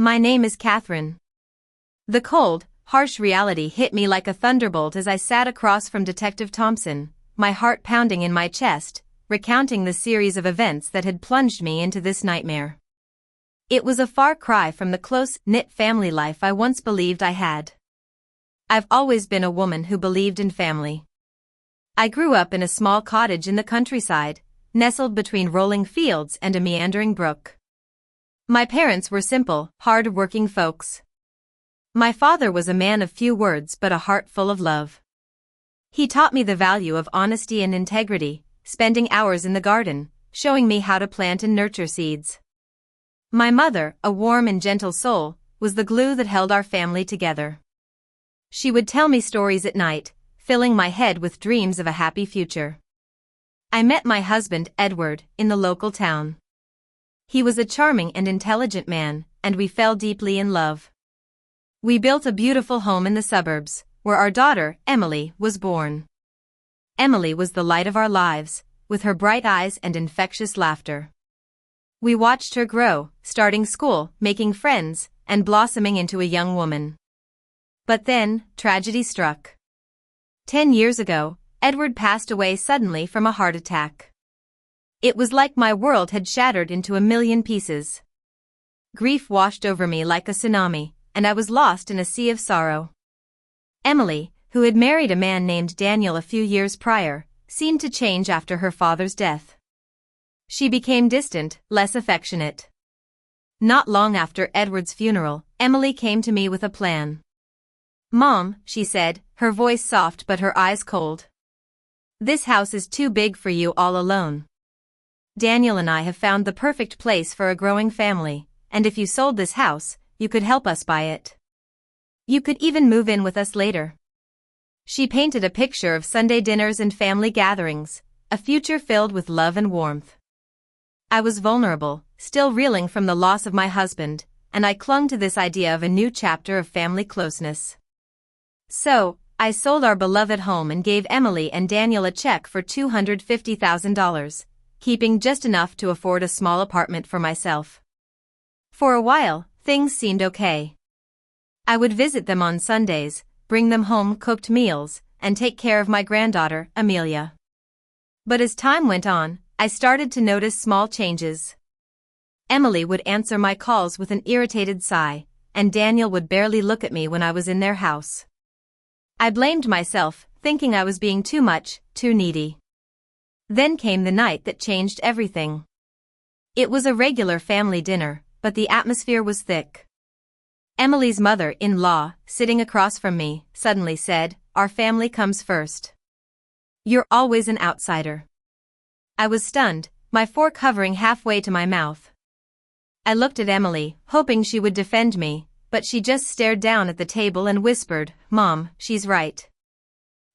My name is Catherine. The cold, harsh reality hit me like a thunderbolt as I sat across from Detective Thompson, my heart pounding in my chest, recounting the series of events that had plunged me into this nightmare. It was a far cry from the close-knit family life I once believed I had. I've always been a woman who believed in family. I grew up in a small cottage in the countryside, nestled between rolling fields and a meandering brook. My parents were simple, hard-working folks. My father was a man of few words but a heart full of love. He taught me the value of honesty and integrity, spending hours in the garden, showing me how to plant and nurture seeds. My mother, a warm and gentle soul, was the glue that held our family together. She would tell me stories at night, filling my head with dreams of a happy future. I met my husband, Edward, in the local town. He was a charming and intelligent man, and we fell deeply in love. We built a beautiful home in the suburbs, where our daughter, Emily, was born. Emily was the light of our lives, with her bright eyes and infectious laughter. We watched her grow, starting school, making friends, and blossoming into a young woman. But then, tragedy struck. 10 years ago, Edward passed away suddenly from a heart attack. It was like my world had shattered into a million pieces. Grief washed over me like a tsunami, and I was lost in a sea of sorrow. Emily, who had married a man named Daniel a few years prior, seemed to change after her father's death. She became distant, less affectionate. Not long after Edward's funeral, Emily came to me with a plan. "Mom," she said, her voice soft but her eyes cold. "This house is too big for you all alone. Daniel and I have found the perfect place for a growing family, and if you sold this house, you could help us buy it. You could even move in with us later." She painted a picture of Sunday dinners and family gatherings, a future filled with love and warmth. I was vulnerable, still reeling from the loss of my husband, and I clung to this idea of a new chapter of family closeness. So, I sold our beloved home and gave Emily and Daniel a check for $250,000, keeping just enough to afford a small apartment for myself. For a while, things seemed okay. I would visit them on Sundays, bring them home cooked meals, and take care of my granddaughter, Amelia. But as time went on, I started to notice small changes. Emily would answer my calls with an irritated sigh, and Daniel would barely look at me when I was in their house. I blamed myself, thinking I was being too much, too needy. Then came the night that changed everything. It was a regular family dinner, but the atmosphere was thick. Emily's mother-in-law, sitting across from me, suddenly said, "Our family comes first. You're always an outsider." I was stunned, my fork hovering halfway to my mouth. I looked at Emily, hoping she would defend me, but she just stared down at the table and whispered, "Mom, she's right."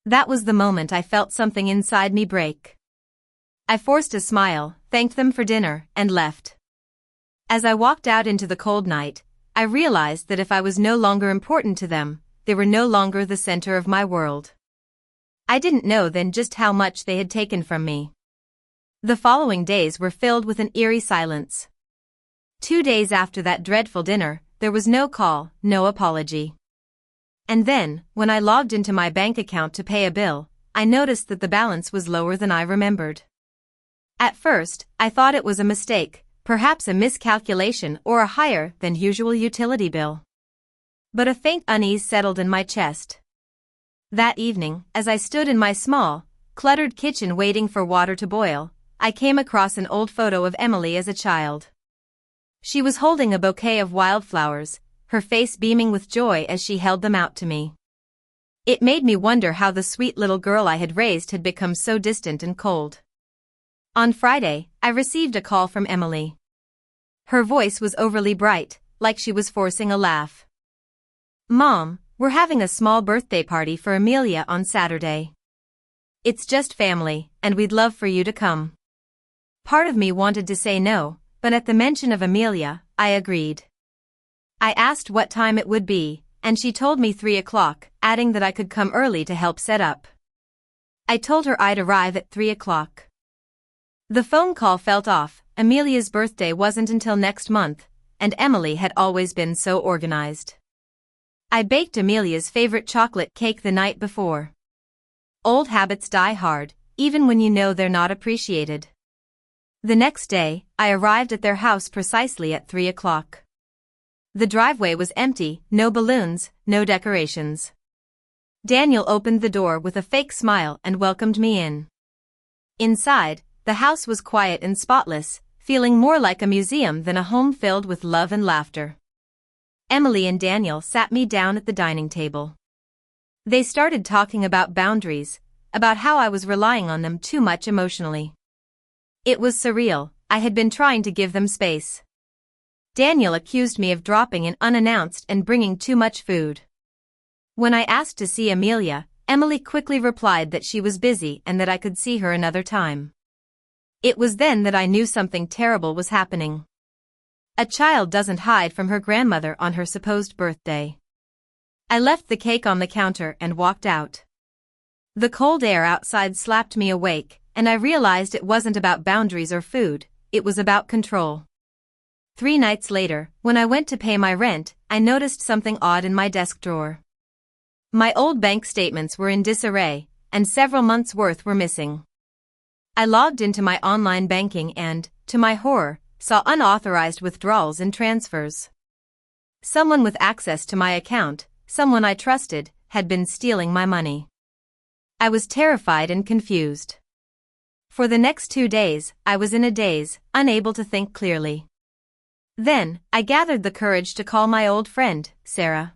That was the moment I felt something inside me break. I forced a smile, thanked them for dinner, and left. As I walked out into the cold night, I realized that if I was no longer important to them, they were no longer the center of my world. I didn't know then just how much they had taken from me. The following days were filled with an eerie silence. 2 days after that dreadful dinner, there was no call, no apology. And then, when I logged into my bank account to pay a bill, I noticed that the balance was lower than I remembered. At first, I thought it was a mistake, perhaps a miscalculation or a higher than usual utility bill. But a faint unease settled in my chest. That evening, as I stood in my small, cluttered kitchen waiting for water to boil, I came across an old photo of Emily as a child. She was holding a bouquet of wildflowers, her face beaming with joy as she held them out to me. It made me wonder how the sweet little girl I had raised had become so distant and cold. On Friday, I received a call from Emily. Her voice was overly bright, like she was forcing a laugh. "Mom, we're having a small birthday party for Amelia on Saturday. It's just family, and we'd love for you to come." Part of me wanted to say no, but at the mention of Amelia, I agreed. I asked what time it would be, and she told me 3 o'clock, adding that I could come early to help set up. I told her I'd arrive at 3 o'clock. The phone call felt off. Amelia's birthday wasn't until next month, and Emily had always been so organized. I baked Amelia's favorite chocolate cake the night before. Old habits die hard, even when you know they're not appreciated. The next day, I arrived at their house precisely at 3 o'clock. The driveway was empty, no balloons, no decorations. Daniel opened the door with a fake smile and welcomed me in. Inside, the house was quiet and spotless, feeling more like a museum than a home filled with love and laughter. Emily and Daniel sat me down at the dining table. They started talking about boundaries, about how I was relying on them too much emotionally. It was surreal. I had been trying to give them space. Daniel accused me of dropping in unannounced and bringing too much food. When I asked to see Amelia, Emily quickly replied that she was busy and that I could see her another time. It was then that I knew something terrible was happening. A child doesn't hide from her grandmother on her supposed birthday. I left the cake on the counter and walked out. The cold air outside slapped me awake, and I realized it wasn't about boundaries or food, it was about control. 3 nights later, when I went to pay my rent, I noticed something odd in my desk drawer. My old bank statements were in disarray, and several months' worth were missing. I logged into my online banking and, to my horror, saw unauthorized withdrawals and transfers. Someone with access to my account, someone I trusted, had been stealing my money. I was terrified and confused. For the next 2 days, I was in a daze, unable to think clearly. Then, I gathered the courage to call my old friend, Sarah.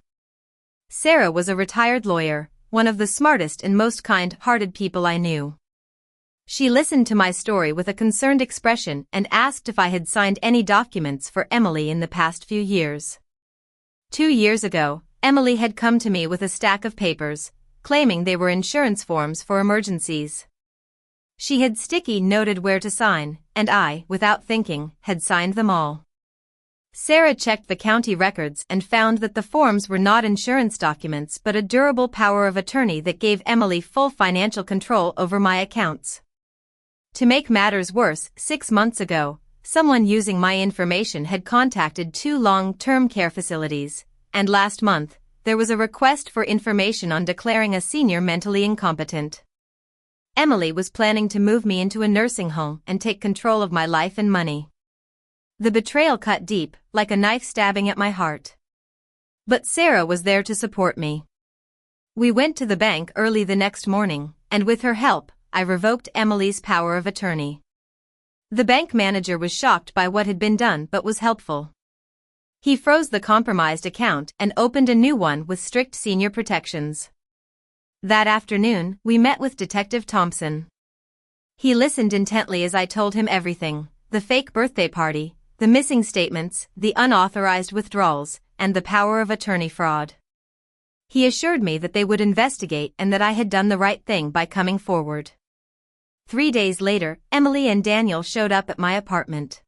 Sarah was a retired lawyer, one of the smartest and most kind-hearted people I knew. She listened to my story with a concerned expression and asked if I had signed any documents for Emily in the past few years. 2 years ago, Emily had come to me with a stack of papers, claiming they were insurance forms for emergencies. She had sticky noted where to sign, and I, without thinking, had signed them all. Sarah checked the county records and found that the forms were not insurance documents but a durable power of attorney that gave Emily full financial control over my accounts. To make matters worse, 6 months ago, someone using my information had contacted 2 long-term care facilities, and last month, there was a request for information on declaring a senior mentally incompetent. Emily was planning to move me into a nursing home and take control of my life and money. The betrayal cut deep, like a knife stabbing at my heart. But Sarah was there to support me. We went to the bank early the next morning, and with her help, I revoked Emily's power of attorney. The bank manager was shocked by what had been done but was helpful. He froze the compromised account and opened a new one with strict senior protections. That afternoon, we met with Detective Thompson. He listened intently as I told him everything: the fake birthday party, the missing statements, the unauthorized withdrawals, and the power of attorney fraud. He assured me that they would investigate and that I had done the right thing by coming forward. 3 days later, Emily and Daniel showed up at my apartment.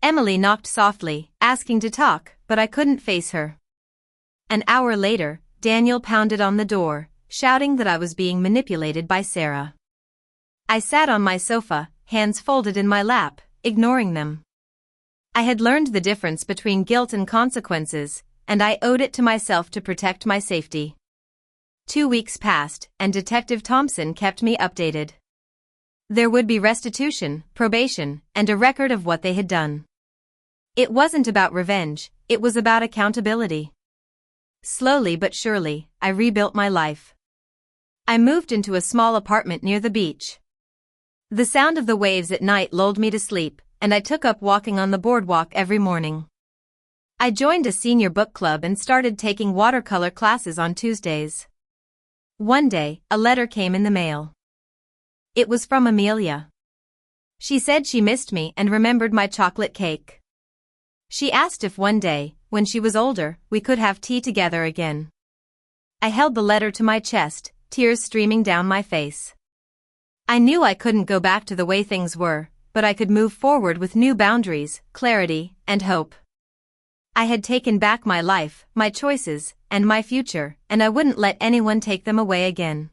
Emily knocked softly, asking to talk, but I couldn't face her. An hour later, Daniel pounded on the door, shouting that I was being manipulated by Sarah. I sat on my sofa, hands folded in my lap, ignoring them. I had learned the difference between guilt and consequences, and I owed it to myself to protect my safety. 2 weeks passed, and Detective Thompson kept me updated. There would be restitution, probation, and a record of what they had done. It wasn't about revenge, it was about accountability. Slowly but surely, I rebuilt my life. I moved into a small apartment near the beach. The sound of the waves at night lulled me to sleep, and I took up walking on the boardwalk every morning. I joined a senior book club and started taking watercolor classes on Tuesdays. One day, a letter came in the mail. It was from Amelia. She said she missed me and remembered my chocolate cake. She asked if one day, when she was older, we could have tea together again. I held the letter to my chest, tears streaming down my face. I knew I couldn't go back to the way things were, but I could move forward with new boundaries, clarity, and hope. I had taken back my life, my choices, and my future, and I wouldn't let anyone take them away again.